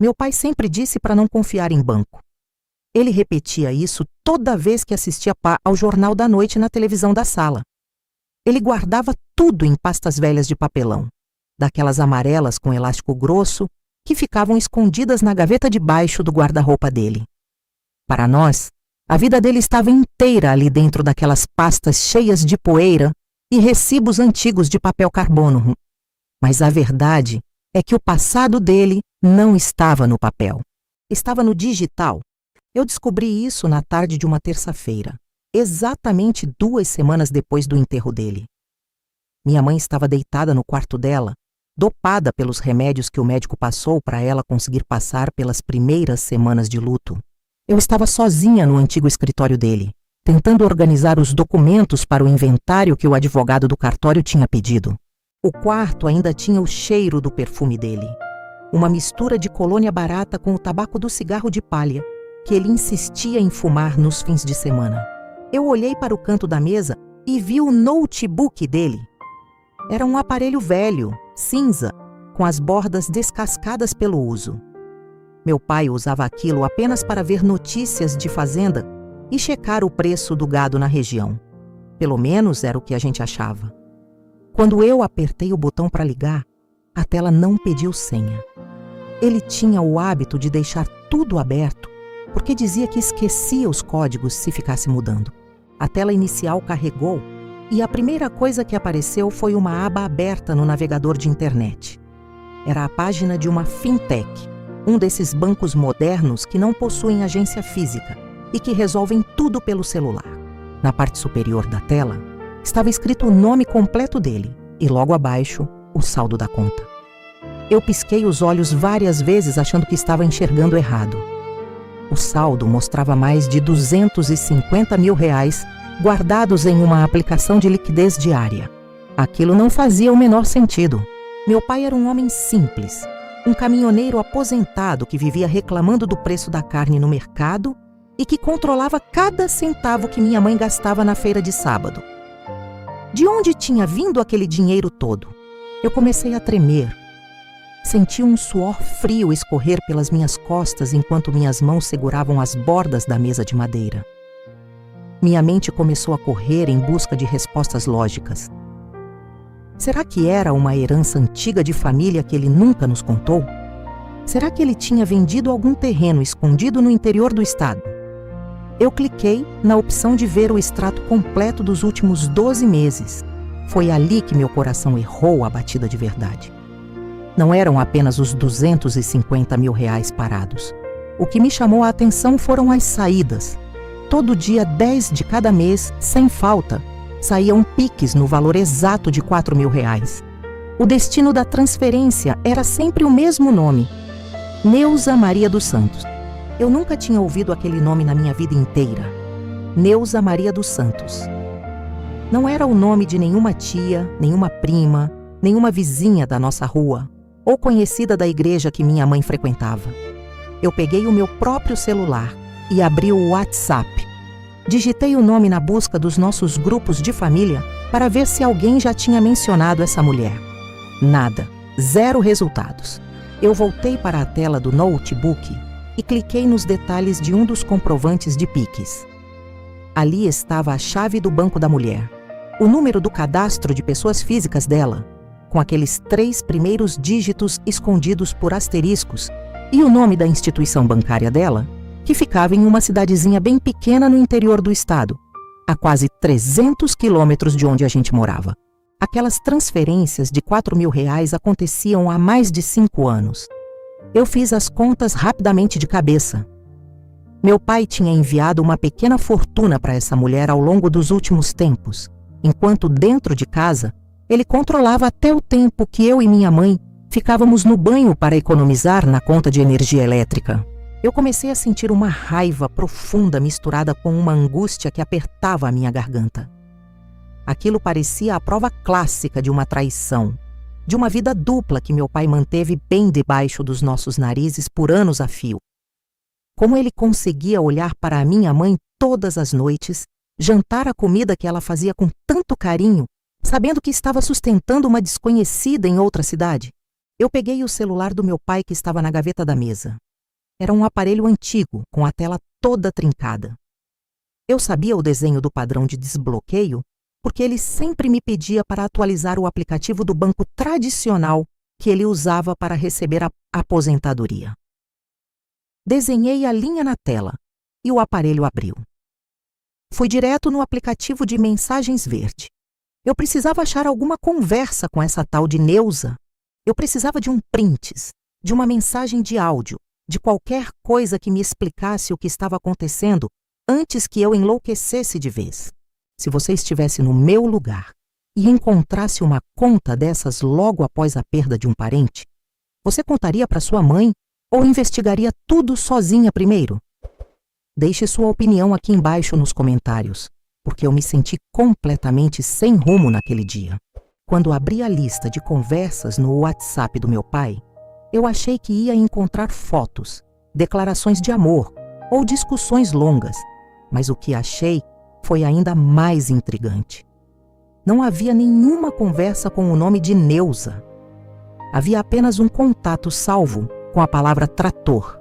Meu pai sempre disse para não confiar em banco. Ele repetia isso toda vez que assistia ao Jornal da Noite na televisão da sala. Ele guardava tudo em pastas velhas de papelão, daquelas amarelas com elástico grosso, que ficavam escondidas na gaveta de baixo do guarda-roupa dele. Para nós, a vida dele estava inteira ali dentro daquelas pastas cheias de poeira e recibos antigos de papel carbono. Mas a verdade é que o passado dele não estava no papel. Estava no digital. Eu descobri isso na tarde de uma terça-feira, exatamente 2 semanas depois do enterro dele. Minha mãe estava deitada no quarto dela, dopada pelos remédios que o médico passou para ela conseguir passar pelas primeiras semanas de luto. Eu estava sozinha no antigo escritório dele, tentando organizar os documentos para o inventário que o advogado do cartório tinha pedido. O quarto ainda tinha o cheiro do perfume dele, uma mistura de colônia barata com o tabaco do cigarro de palha que ele insistia em fumar nos fins de semana. Eu olhei para o canto da mesa e vi o notebook dele. Era um aparelho velho, cinza, com as bordas descascadas pelo uso. Meu pai usava aquilo apenas para ver notícias de fazenda e checar o preço do gado na região. Pelo menos era o que a gente achava. Quando eu apertei o botão para ligar, a tela não pediu senha. Ele tinha o hábito de deixar tudo aberto, porque dizia que esquecia os códigos se ficasse mudando. A tela inicial carregou e a primeira coisa que apareceu foi uma aba aberta no navegador de internet. Era a página de uma fintech, um desses bancos modernos que não possuem agência física e que resolvem tudo pelo celular. Na parte superior da tela, estava escrito o nome completo dele e logo abaixo, o saldo da conta. Eu pisquei os olhos várias vezes achando que estava enxergando errado. O saldo mostrava mais de R$250 mil guardados em uma aplicação de liquidez diária. Aquilo não fazia o menor sentido. Meu pai era um homem simples, um caminhoneiro aposentado que vivia reclamando do preço da carne no mercado e que controlava cada centavo que minha mãe gastava na feira de sábado. De onde tinha vindo aquele dinheiro todo? Eu comecei a tremer. Senti um suor frio escorrer pelas minhas costas enquanto minhas mãos seguravam as bordas da mesa de madeira. Minha mente começou a correr em busca de respostas lógicas. Será que era uma herança antiga de família que ele nunca nos contou? Será que ele tinha vendido algum terreno escondido no interior do estado? Eu cliquei na opção de ver o extrato completo dos últimos 12 meses. Foi ali que meu coração errou a batida de verdade. Não eram apenas os R$250 mil parados. O que me chamou a atenção foram as saídas. Todo dia 10 de cada mês, sem falta, saíam piques no valor exato de R$4 mil. O destino da transferência era sempre o mesmo nome: Neuza Maria dos Santos. Eu nunca tinha ouvido aquele nome na minha vida inteira. Neuza Maria dos Santos. Não era o nome de nenhuma tia, nenhuma prima, nenhuma vizinha da nossa rua, ou conhecida da igreja que minha mãe frequentava. Eu peguei o meu próprio celular e abri o WhatsApp. Digitei o nome na busca dos nossos grupos de família para ver se alguém já tinha mencionado essa mulher. Nada. 0 resultados. Eu voltei para a tela do notebook e cliquei nos detalhes de um dos comprovantes de piques. Ali estava a chave do banco da mulher, o número do cadastro de pessoas físicas dela, com aqueles 3 primeiros dígitos escondidos por asteriscos, e o nome da instituição bancária dela, que ficava em uma cidadezinha bem pequena no interior do estado, a quase 300 quilômetros de onde a gente morava. Aquelas transferências de R$4 mil aconteciam há mais de 5 anos. Eu fiz as contas rapidamente de cabeça. Meu pai tinha enviado uma pequena fortuna para essa mulher ao longo dos últimos tempos, enquanto dentro de casa ele controlava até o tempo que eu e minha mãe ficávamos no banho para economizar na conta de energia elétrica. Eu comecei a sentir uma raiva profunda misturada com uma angústia que apertava a minha garganta. Aquilo parecia a prova clássica de uma traição, de uma vida dupla que meu pai manteve bem debaixo dos nossos narizes por anos a fio. Como ele conseguia olhar para a minha mãe todas as noites, jantar a comida que ela fazia com tanto carinho, sabendo que estava sustentando uma desconhecida em outra cidade? Eu peguei o celular do meu pai que estava na gaveta da mesa. Era um aparelho antigo, com a tela toda trincada. Eu sabia o desenho do padrão de desbloqueio porque ele sempre me pedia para atualizar o aplicativo do banco tradicional que ele usava para receber a aposentadoria. Desenhei a linha na tela e o aparelho abriu. Fui direto no aplicativo de mensagens verde. Eu precisava achar alguma conversa com essa tal de Neuza. Eu precisava de um prints, de uma mensagem de áudio, de qualquer coisa que me explicasse o que estava acontecendo antes que eu enlouquecesse de vez. Se você estivesse no meu lugar e encontrasse uma conta dessas logo após a perda de um parente, você contaria para sua mãe ou investigaria tudo sozinha primeiro? Deixe sua opinião aqui embaixo nos comentários, porque eu me senti completamente sem rumo naquele dia. Quando abri a lista de conversas no WhatsApp do meu pai, eu achei que ia encontrar fotos, declarações de amor ou discussões longas, mas o que achei foi ainda mais intrigante. Não havia nenhuma conversa com o nome de Neuza. Havia apenas um contato salvo com a palavra trator,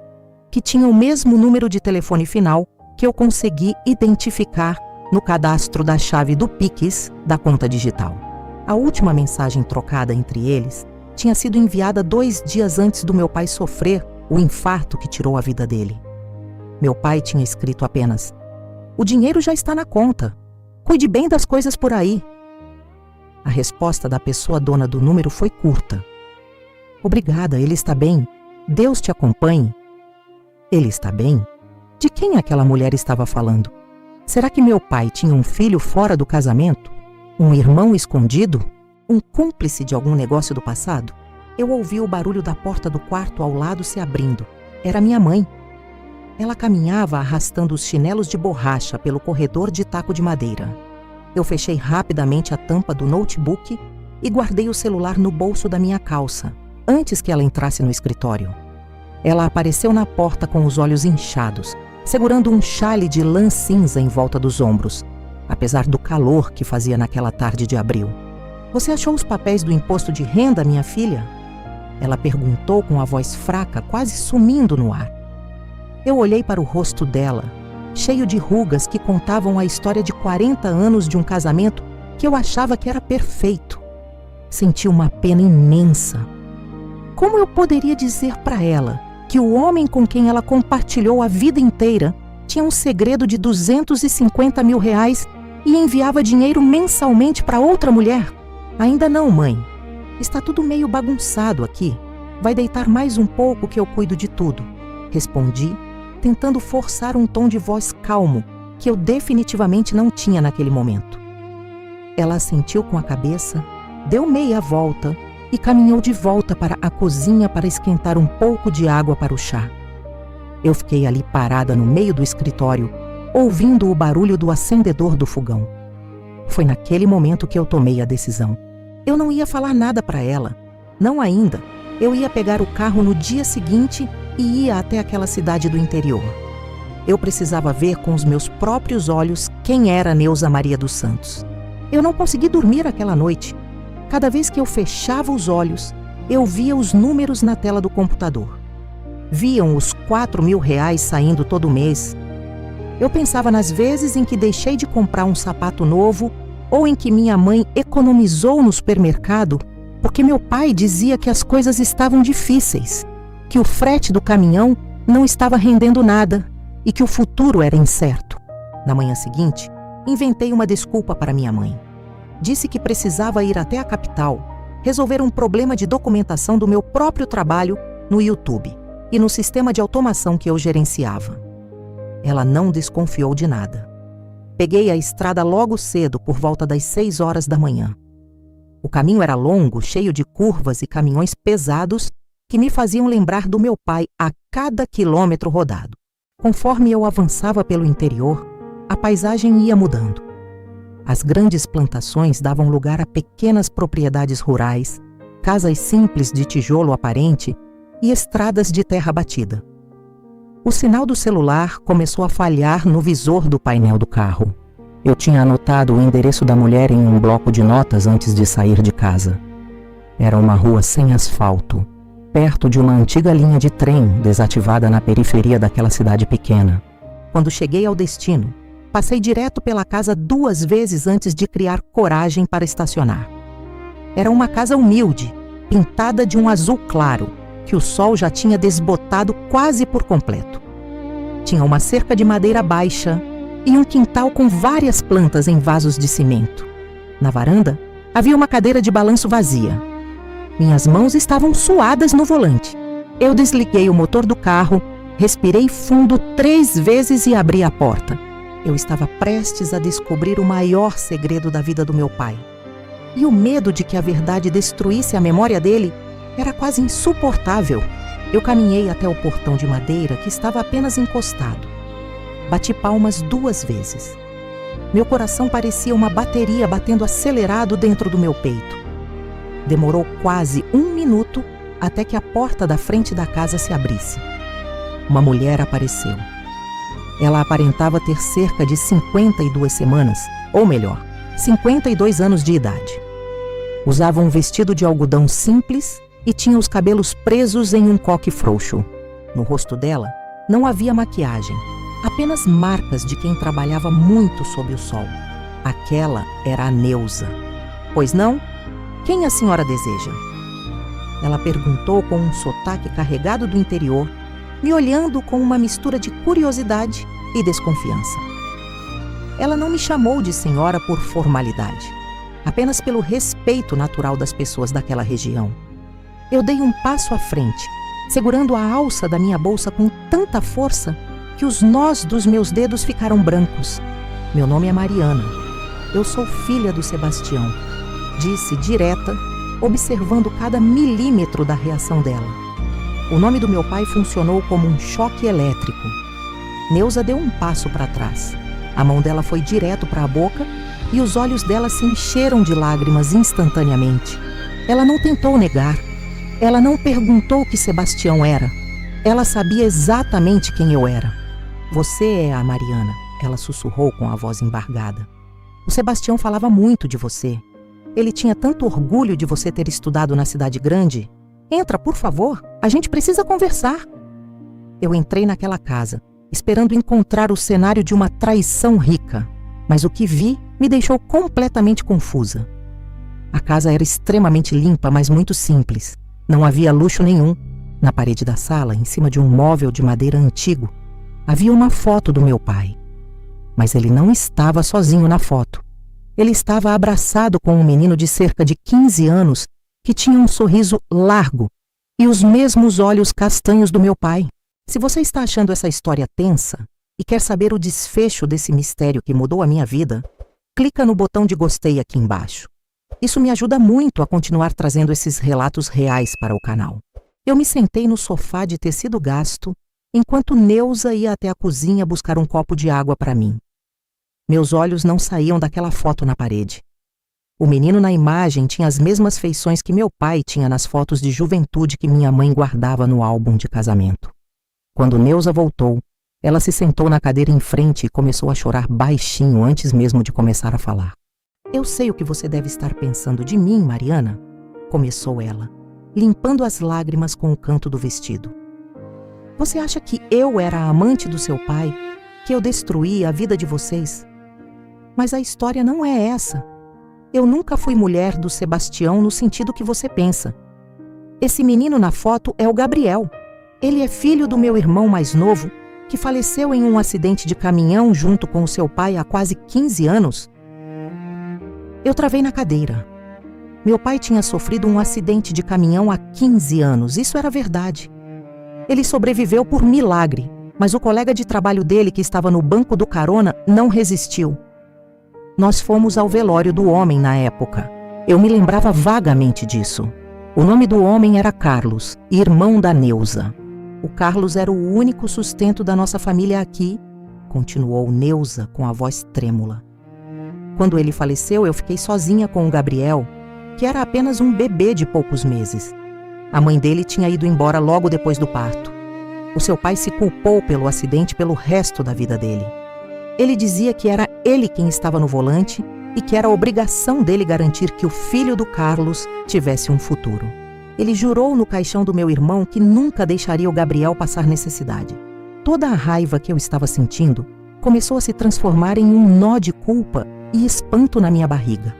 que tinha o mesmo número de telefone final que eu consegui identificar no cadastro da chave do Pix da conta digital. A última mensagem trocada entre eles tinha sido enviada 2 dias antes do meu pai sofrer o infarto que tirou a vida dele. Meu pai tinha escrito apenas: "O dinheiro já está na conta. Cuide bem das coisas por aí." A resposta da pessoa dona do número foi curta: "Obrigada, ele está bem. Deus te acompanhe." Ele está bem? De quem aquela mulher estava falando? Será que meu pai tinha um filho fora do casamento? Um irmão escondido? Um cúmplice de algum negócio do passado? Eu ouvi o barulho da porta do quarto ao lado se abrindo. Era minha mãe. Ela caminhava arrastando os chinelos de borracha pelo corredor de taco de madeira. Eu fechei rapidamente a tampa do notebook e guardei o celular no bolso da minha calça, antes que ela entrasse no escritório. Ela apareceu na porta com os olhos inchados, segurando um chale de lã cinza em volta dos ombros, apesar do calor que fazia naquela tarde de abril. "Você achou os papéis do imposto de renda, minha filha?" Ela perguntou com a voz fraca, quase sumindo no ar. Eu olhei para o rosto dela, cheio de rugas que contavam a história de 40 anos de um casamento que eu achava que era perfeito. Senti uma pena imensa. Como eu poderia dizer para ela que o homem com quem ela compartilhou a vida inteira tinha um segredo de R$250 mil e enviava dinheiro mensalmente para outra mulher? "Ainda não, mãe. Está tudo meio bagunçado aqui. Vai deitar mais um pouco que eu cuido de tudo", respondi, tentando forçar um tom de voz calmo que eu definitivamente não tinha naquele momento. Ela assentiu com a cabeça, deu meia volta e caminhou de volta para a cozinha para esquentar um pouco de água para o chá. Eu fiquei ali parada no meio do escritório, ouvindo o barulho do acendedor do fogão. Foi naquele momento que eu tomei a decisão. Eu não ia falar nada para ela. Não ainda. Eu ia pegar o carro no dia seguinte e ia até aquela cidade do interior. Eu precisava ver com os meus próprios olhos quem era Neuza Maria dos Santos. Eu não consegui dormir aquela noite. Cada vez que eu fechava os olhos, eu via os números na tela do computador. Viam os R$4.000 saindo todo mês. Eu pensava nas vezes em que deixei de comprar um sapato novo ou em que minha mãe economizou no supermercado porque meu pai dizia que as coisas estavam difíceis, que o frete do caminhão não estava rendendo nada e que o futuro era incerto. Na manhã seguinte, inventei uma desculpa para minha mãe. Disse que precisava ir até a capital, resolver um problema de documentação do meu próprio trabalho no YouTube e no sistema de automação que eu gerenciava. Ela não desconfiou de nada. Peguei a estrada logo cedo, por volta das 6 horas da manhã. O caminho era longo, cheio de curvas e caminhões pesados que me faziam lembrar do meu pai a cada quilômetro rodado. Conforme eu avançava pelo interior, a paisagem ia mudando. As grandes plantações davam lugar a pequenas propriedades rurais, casas simples de tijolo aparente e estradas de terra batida. O sinal do celular começou a falhar no visor do painel do carro. Eu tinha anotado o endereço da mulher em um bloco de notas antes de sair de casa. Era uma rua sem asfalto, perto de uma antiga linha de trem desativada na periferia daquela cidade pequena. Quando cheguei ao destino, passei direto pela casa 2 vezes antes de criar coragem para estacionar. Era uma casa humilde, pintada de um azul claro, que o sol já tinha desbotado quase por completo. Tinha uma cerca de madeira baixa e um quintal com várias plantas em vasos de cimento. Na varanda, havia uma cadeira de balanço vazia. Minhas mãos estavam suadas no volante. Eu desliguei o motor do carro, respirei fundo 3 vezes e abri a porta. Eu estava prestes a descobrir o maior segredo da vida do meu pai. E o medo de que a verdade destruísse a memória dele era quase insuportável. Eu caminhei até o portão de madeira que estava apenas encostado. Bati palmas 2 vezes. Meu coração parecia uma bateria batendo acelerado dentro do meu peito. Demorou quase 1 minuto até que a porta da frente da casa se abrisse. Uma mulher apareceu. Ela aparentava ter cerca de 52 semanas, ou melhor, 52 anos de idade. Usava um vestido de algodão simples e tinha os cabelos presos em um coque frouxo. No rosto dela não havia maquiagem, apenas marcas de quem trabalhava muito sob o sol. Aquela era a Neuza. Pois não? Quem a senhora deseja? Ela perguntou com um sotaque carregado do interior, me olhando com uma mistura de curiosidade e desconfiança. Ela não me chamou de senhora por formalidade, apenas pelo respeito natural das pessoas daquela região. Eu dei um passo à frente, segurando a alça da minha bolsa com tanta força que os nós dos meus dedos ficaram brancos. Meu nome é Mariana. Eu sou filha do Sebastião, disse direta, observando cada milímetro da reação dela. O nome do meu pai funcionou como um choque elétrico. Neuza deu um passo para trás. A mão dela foi direto para a boca e os olhos dela se encheram de lágrimas instantaneamente. Ela não tentou negar. Ela não perguntou que Sebastião era. Ela sabia exatamente quem eu era. Você é a Mariana, ela sussurrou com a voz embargada. O Sebastião falava muito de você. Ele tinha tanto orgulho de você ter estudado na cidade grande. Entra, por favor, a gente precisa conversar. Eu entrei naquela casa, esperando encontrar o cenário de uma traição rica, mas o que vi me deixou completamente confusa. A casa era extremamente limpa, mas muito simples. Não havia luxo nenhum. Na parede da sala, em cima de um móvel de madeira antigo, havia uma foto do meu pai. Mas ele não estava sozinho na foto. Ele estava abraçado com um menino de cerca de 15 anos que tinha um sorriso largo e os mesmos olhos castanhos do meu pai. Se você está achando essa história tensa e quer saber o desfecho desse mistério que mudou a minha vida, clica no botão de gostei aqui embaixo. Isso me ajuda muito a continuar trazendo esses relatos reais para o canal. Eu me sentei no sofá de tecido gasto enquanto Neuza ia até a cozinha buscar um copo de água para mim. Meus olhos não saíam daquela foto na parede. O menino na imagem tinha as mesmas feições que meu pai tinha nas fotos de juventude que minha mãe guardava no álbum de casamento. Quando Neuza voltou, ela se sentou na cadeira em frente e começou a chorar baixinho antes mesmo de começar a falar. Eu sei o que você deve estar pensando de mim, Mariana, começou ela, limpando as lágrimas com o canto do vestido. Você acha que eu era a amante do seu pai, que eu destruí a vida de vocês? Mas a história não é essa. Eu nunca fui mulher do Sebastião no sentido que você pensa. Esse menino na foto é o Gabriel. Ele é filho do meu irmão mais novo, que faleceu em um acidente de caminhão junto com o seu pai há quase 15 anos. Eu travei na cadeira. Meu pai tinha sofrido um acidente de caminhão há 15 anos, isso era verdade. Ele sobreviveu por milagre, mas o colega de trabalho dele que estava no banco do carona não resistiu. Nós fomos ao velório do homem na época. Eu me lembrava vagamente disso. O nome do homem era Carlos, irmão da Neuza. O Carlos era o único sustento da nossa família aqui, continuou Neuza com a voz trêmula. Quando ele faleceu, eu fiquei sozinha com o Gabriel, que era apenas um bebê de poucos meses. A mãe dele tinha ido embora logo depois do parto. O seu pai se culpou pelo acidente pelo resto da vida dele. Ele dizia que era ele quem estava no volante e que era obrigação dele garantir que o filho do Carlos tivesse um futuro. Ele jurou no caixão do meu irmão que nunca deixaria o Gabriel passar necessidade. Toda a raiva que eu estava sentindo começou a se transformar em um nó de culpa e espanto na minha barriga.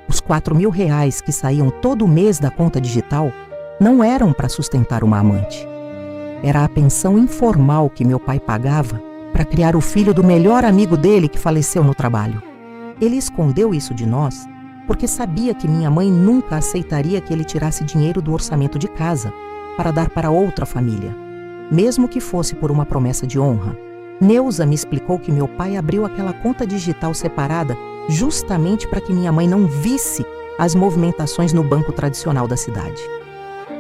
Os R$ 4.000 que saíam todo mês da conta digital não eram para sustentar uma amante. Era a pensão informal que meu pai pagava para criar o filho do melhor amigo dele que faleceu no trabalho. Ele escondeu isso de nós porque sabia que minha mãe nunca aceitaria que ele tirasse dinheiro do orçamento de casa para dar para outra família, mesmo que fosse por uma promessa de honra. Neuza me explicou que meu pai abriu aquela conta digital separada justamente para que minha mãe não visse as movimentações no banco tradicional da cidade.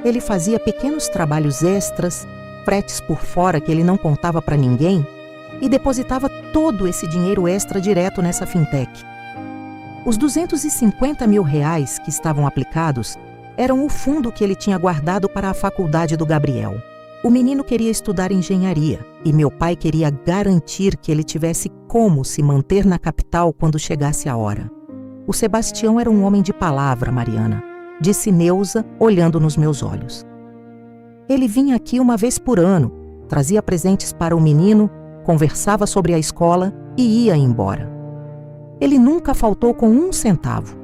Ele fazia pequenos trabalhos extras, fretes por fora que ele não contava para ninguém e depositava todo esse dinheiro extra direto nessa fintech. Os R$ 250.000 que estavam aplicados eram o fundo que ele tinha guardado para a faculdade do Gabriel. O menino queria estudar engenharia e meu pai queria garantir que ele tivesse como se manter na capital quando chegasse a hora. O Sebastião era um homem de palavra, Mariana, disse Neuza, olhando nos meus olhos. Ele vinha aqui uma vez por ano, trazia presentes para o menino, conversava sobre a escola e ia embora. Ele nunca faltou com um centavo.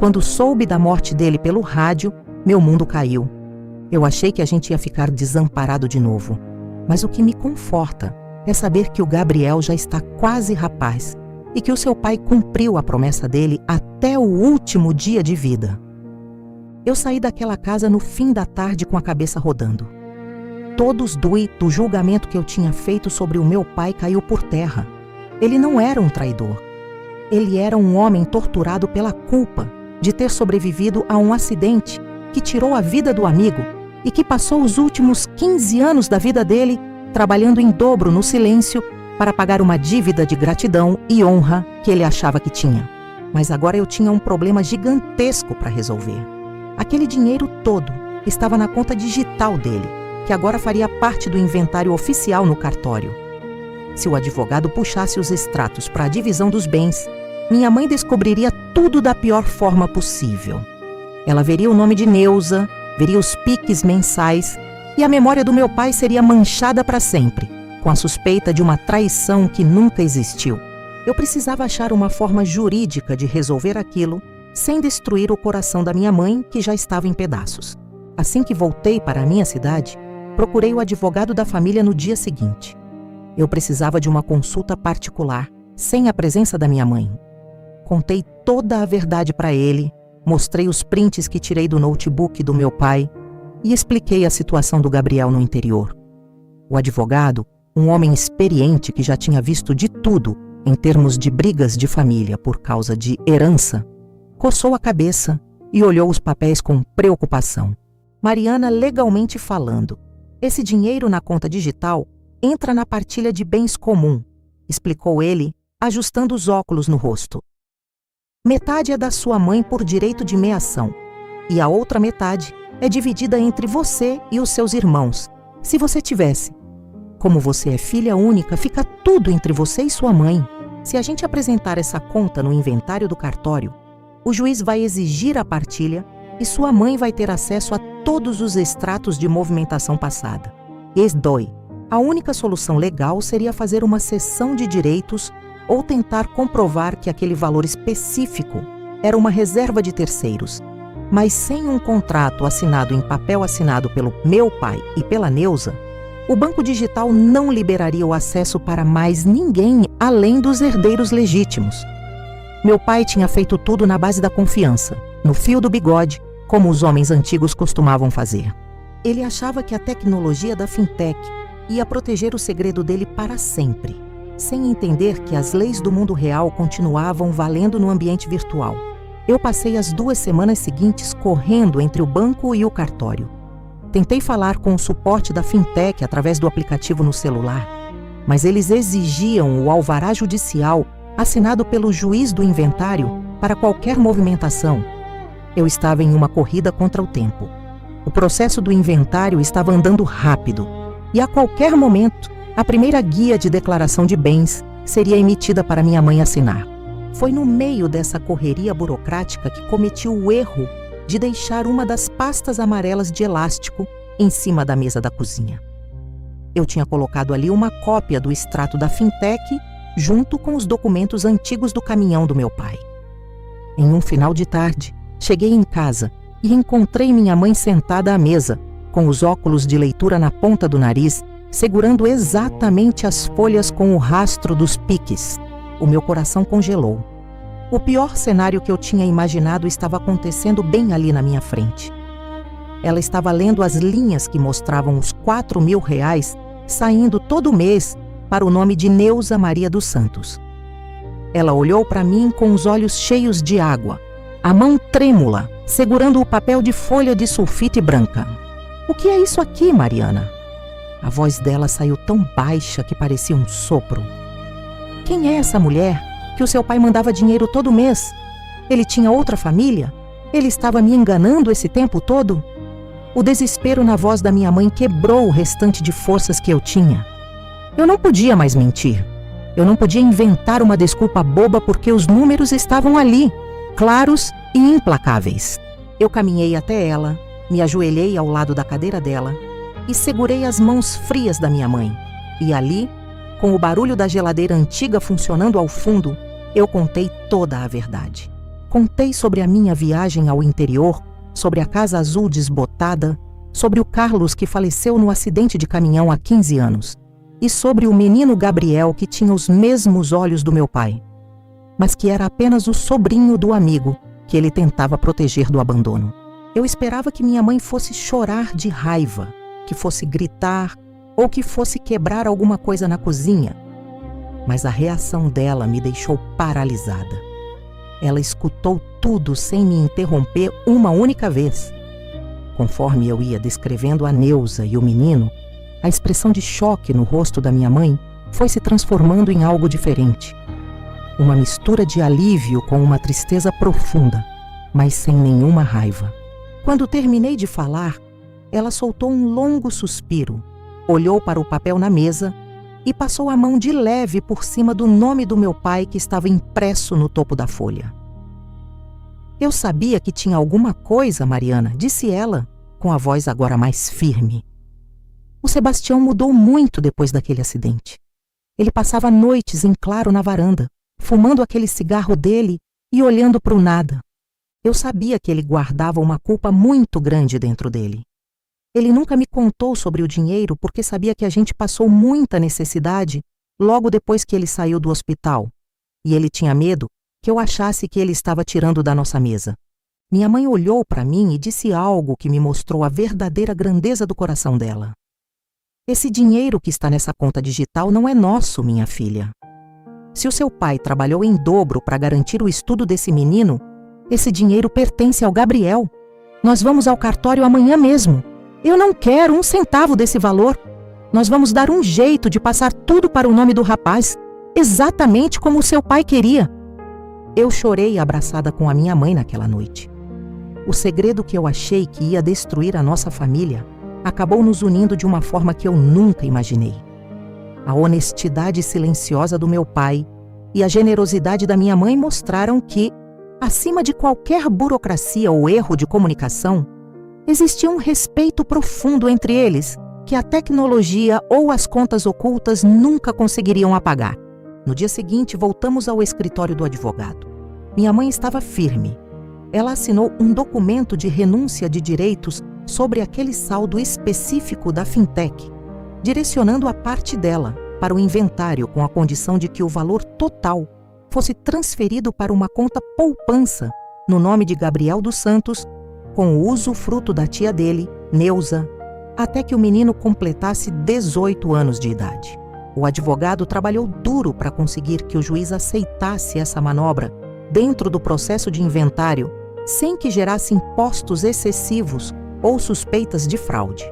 Quando soube da morte dele pelo rádio, meu mundo caiu. Eu achei que a gente ia ficar desamparado de novo. Mas o que me conforta é saber que o Gabriel já está quase rapaz e que o seu pai cumpriu a promessa dele até o último dia de vida. Eu saí daquela casa no fim da tarde com a cabeça rodando. Todo os do julgamento que eu tinha feito sobre o meu pai caiu por terra. Ele não era um traidor. Ele era um homem torturado pela culpa de ter sobrevivido a um acidente que tirou a vida do amigo e que passou os últimos 15 anos da vida dele trabalhando em dobro no silêncio para pagar uma dívida de gratidão e honra que ele achava que tinha. Mas agora eu tinha um problema gigantesco para resolver. Aquele dinheiro todo estava na conta digital dele, que agora faria parte do inventário oficial no cartório. Se o advogado puxasse os extratos para a divisão dos bens, minha mãe descobriria tudo da pior forma possível. Ela veria o nome de Neuza, veria os piques mensais e a memória do meu pai seria manchada para sempre, com a suspeita de uma traição que nunca existiu. Eu precisava achar uma forma jurídica de resolver aquilo sem destruir o coração da minha mãe, que já estava em pedaços. Assim que voltei para a minha cidade, procurei o advogado da família no dia seguinte. Eu precisava de uma consulta particular, sem a presença da minha mãe. Contei toda a verdade para ele, mostrei os prints que tirei do notebook do meu pai e expliquei a situação do Gabriel no interior. O advogado, um homem experiente que já tinha visto de tudo em termos de brigas de família por causa de herança, coçou a cabeça e olhou os papéis com preocupação. Mariana, legalmente falando, esse dinheiro na conta digital entra na partilha de bens comum, explicou ele, ajustando os óculos no rosto. Metade é da sua mãe por direito de meação, e a outra metade é dividida entre você e os seus irmãos, se você tivesse. Como você é filha única, fica tudo entre você e sua mãe. Se a gente apresentar essa conta no inventário do cartório, o juiz vai exigir a partilha e sua mãe vai ter acesso a todos os extratos de movimentação passada. Esdói. A única solução legal seria fazer uma cessão de direitos ou tentar comprovar que aquele valor específico era uma reserva de terceiros. Mas sem um contrato assinado em papel assinado pelo meu pai e pela Neuza, o banco digital não liberaria o acesso para mais ninguém além dos herdeiros legítimos. Meu pai tinha feito tudo na base da confiança, no fio do bigode, como os homens antigos costumavam fazer. Ele achava que a tecnologia da fintech ia proteger o segredo dele para sempre, sem entender que as leis do mundo real continuavam valendo no ambiente virtual. Eu passei as 2 semanas seguintes correndo entre o banco e o cartório. Tentei falar com o suporte da fintech através do aplicativo no celular, mas eles exigiam o alvará judicial assinado pelo juiz do inventário para qualquer movimentação. Eu estava em uma corrida contra o tempo. O processo do inventário estava andando rápido e a qualquer momento a primeira guia de declaração de bens seria emitida para minha mãe assinar. Foi no meio dessa correria burocrática que cometi o erro de deixar uma das pastas amarelas de elástico em cima da mesa da cozinha. Eu tinha colocado ali uma cópia do extrato da Fintech junto com os documentos antigos do caminhão do meu pai. Em um final de tarde, cheguei em casa e encontrei minha mãe sentada à mesa, com os óculos de leitura na ponta do nariz, segurando exatamente as folhas com o rastro dos piques. O meu coração congelou. O pior cenário que eu tinha imaginado estava acontecendo bem ali na minha frente. Ela estava lendo as linhas que mostravam os R$ 4.000 saindo todo mês para o nome de Neuza Maria dos Santos. Ela olhou para mim com os olhos cheios de água, a mão trêmula, segurando o papel de folha de sulfite branca. "O que é isso aqui, Mariana?" A voz dela saiu tão baixa que parecia um sopro. "Quem é essa mulher que o seu pai mandava dinheiro todo mês? Ele tinha outra família? Ele estava me enganando esse tempo todo?" O desespero na voz da minha mãe quebrou o restante de forças que eu tinha. Eu não podia mais mentir. Eu não podia inventar uma desculpa boba porque os números estavam ali, claros e implacáveis. Eu caminhei até ela, me ajoelhei ao lado da cadeira dela e segurei as mãos frias da minha mãe. E ali, com o barulho da geladeira antiga funcionando ao fundo, eu contei toda a verdade. Contei sobre a minha viagem ao interior, sobre a casa azul desbotada, sobre o Carlos que faleceu no acidente de caminhão há 15 anos, e sobre o menino Gabriel que tinha os mesmos olhos do meu pai, mas que era apenas o sobrinho do amigo que ele tentava proteger do abandono. Eu esperava que minha mãe fosse chorar de raiva, que fosse gritar ou que fosse quebrar alguma coisa na cozinha, mas a reação dela me deixou paralisada. Ela escutou tudo sem me interromper uma única vez. Conforme eu ia descrevendo a Neuza e o menino, a expressão de choque no rosto da minha mãe foi se transformando em algo diferente. Uma mistura de alívio com uma tristeza profunda, mas sem nenhuma raiva. Quando terminei de falar, ela soltou um longo suspiro, olhou para o papel na mesa e passou a mão de leve por cima do nome do meu pai que estava impresso no topo da folha. "Eu sabia que tinha alguma coisa, Mariana", disse ela, com a voz agora mais firme. "O Sebastião mudou muito depois daquele acidente. Ele passava noites em claro na varanda, fumando aquele cigarro dele e olhando para o nada. Eu sabia que ele guardava uma culpa muito grande dentro dele. Ele nunca me contou sobre o dinheiro porque sabia que a gente passou muita necessidade logo depois que ele saiu do hospital, e ele tinha medo que eu achasse que ele estava tirando da nossa mesa." Minha mãe olhou para mim e disse algo que me mostrou a verdadeira grandeza do coração dela. "Esse dinheiro que está nessa conta digital não é nosso, minha filha. Se o seu pai trabalhou em dobro para garantir o estudo desse menino, esse dinheiro pertence ao Gabriel. Nós vamos ao cartório amanhã mesmo. Eu não quero um centavo desse valor. Nós vamos dar um jeito de passar tudo para o nome do rapaz, exatamente como o seu pai queria." Eu chorei abraçada com a minha mãe naquela noite. O segredo que eu achei que ia destruir a nossa família acabou nos unindo de uma forma que eu nunca imaginei. A honestidade silenciosa do meu pai e a generosidade da minha mãe mostraram que, acima de qualquer burocracia ou erro de comunicação, existia um respeito profundo entre eles que a tecnologia ou as contas ocultas nunca conseguiriam apagar. No dia seguinte, voltamos ao escritório do advogado. Minha mãe estava firme. Ela assinou um documento de renúncia de direitos sobre aquele saldo específico da Fintech, direcionando a parte dela para o inventário com a condição de que o valor total fosse transferido para uma conta poupança no nome de Gabriel dos Santos, com o usufruto da tia dele, Neuza, até que o menino completasse 18 anos de idade. O advogado trabalhou duro para conseguir que o juiz aceitasse essa manobra dentro do processo de inventário, sem que gerasse impostos excessivos ou suspeitas de fraude.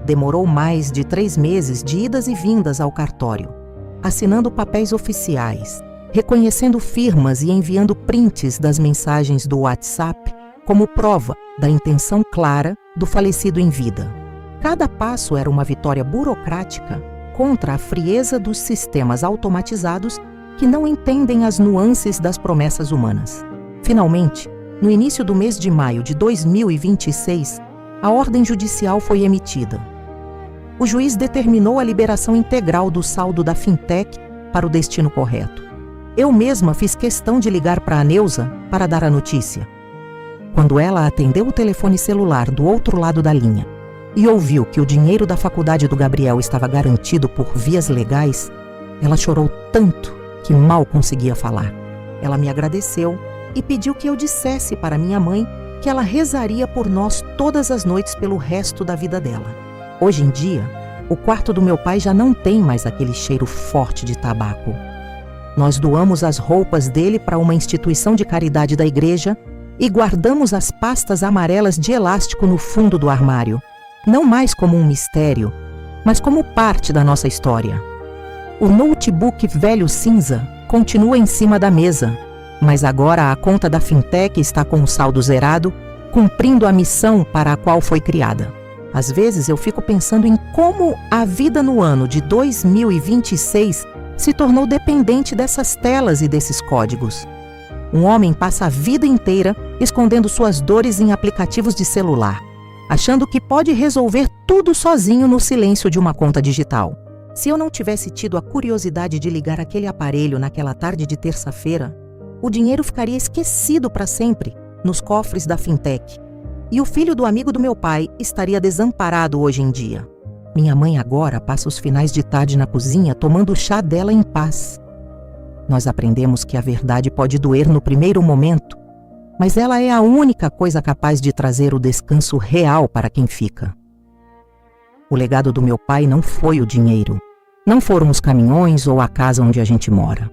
Demorou mais de 3 meses de idas e vindas ao cartório, assinando papéis oficiais, reconhecendo firmas e enviando prints das mensagens do WhatsApp como prova da intenção clara do falecido em vida. Cada passo era uma vitória burocrática contra a frieza dos sistemas automatizados que não entendem as nuances das promessas humanas. Finalmente, no início do mês de maio de 2026, a ordem judicial foi emitida. O juiz determinou a liberação integral do saldo da Fintech para o destino correto. Eu mesma fiz questão de ligar para a Neuza para dar a notícia. Quando ela atendeu o telefone celular do outro lado da linha e ouviu que o dinheiro da faculdade do Gabriel estava garantido por vias legais, ela chorou tanto que mal conseguia falar. Ela me agradeceu e pediu que eu dissesse para minha mãe que ela rezaria por nós todas as noites pelo resto da vida dela. Hoje em dia, o quarto do meu pai já não tem mais aquele cheiro forte de tabaco. Nós doamos as roupas dele para uma instituição de caridade da igreja e guardamos as pastas amarelas de elástico no fundo do armário, não mais como um mistério, mas como parte da nossa história. O notebook velho cinza continua em cima da mesa, mas agora a conta da Fintech está com o saldo zerado, cumprindo a missão para a qual foi criada. Às vezes eu fico pensando em como a vida no ano de 2026 se tornou dependente dessas telas e desses códigos. Um homem passa a vida inteira escondendo suas dores em aplicativos de celular, achando que pode resolver tudo sozinho no silêncio de uma conta digital. Se eu não tivesse tido a curiosidade de ligar aquele aparelho naquela tarde de terça-feira, o dinheiro ficaria esquecido para sempre nos cofres da Fintech. E o filho do amigo do meu pai estaria desamparado hoje em dia. Minha mãe agora passa os finais de tarde na cozinha tomando o chá dela em paz. Nós aprendemos que a verdade pode doer no primeiro momento, mas ela é a única coisa capaz de trazer o descanso real para quem fica. O legado do meu pai não foi o dinheiro, não foram os caminhões ou a casa onde a gente mora.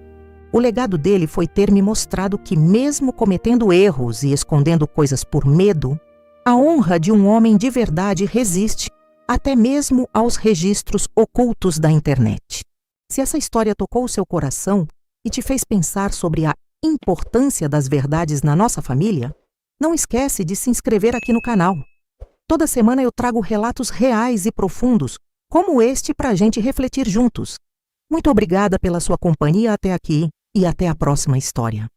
O legado dele foi ter me mostrado que, mesmo cometendo erros e escondendo coisas por medo, a honra de um homem de verdade resiste até mesmo aos registros ocultos da internet. Se essa história tocou o seu coração e te fez pensar sobre a importância das verdades na nossa família, não esquece de se inscrever aqui no canal. Toda semana eu trago relatos reais e profundos, como este, para a gente refletir juntos. Muito obrigada pela sua companhia até aqui e até a próxima história.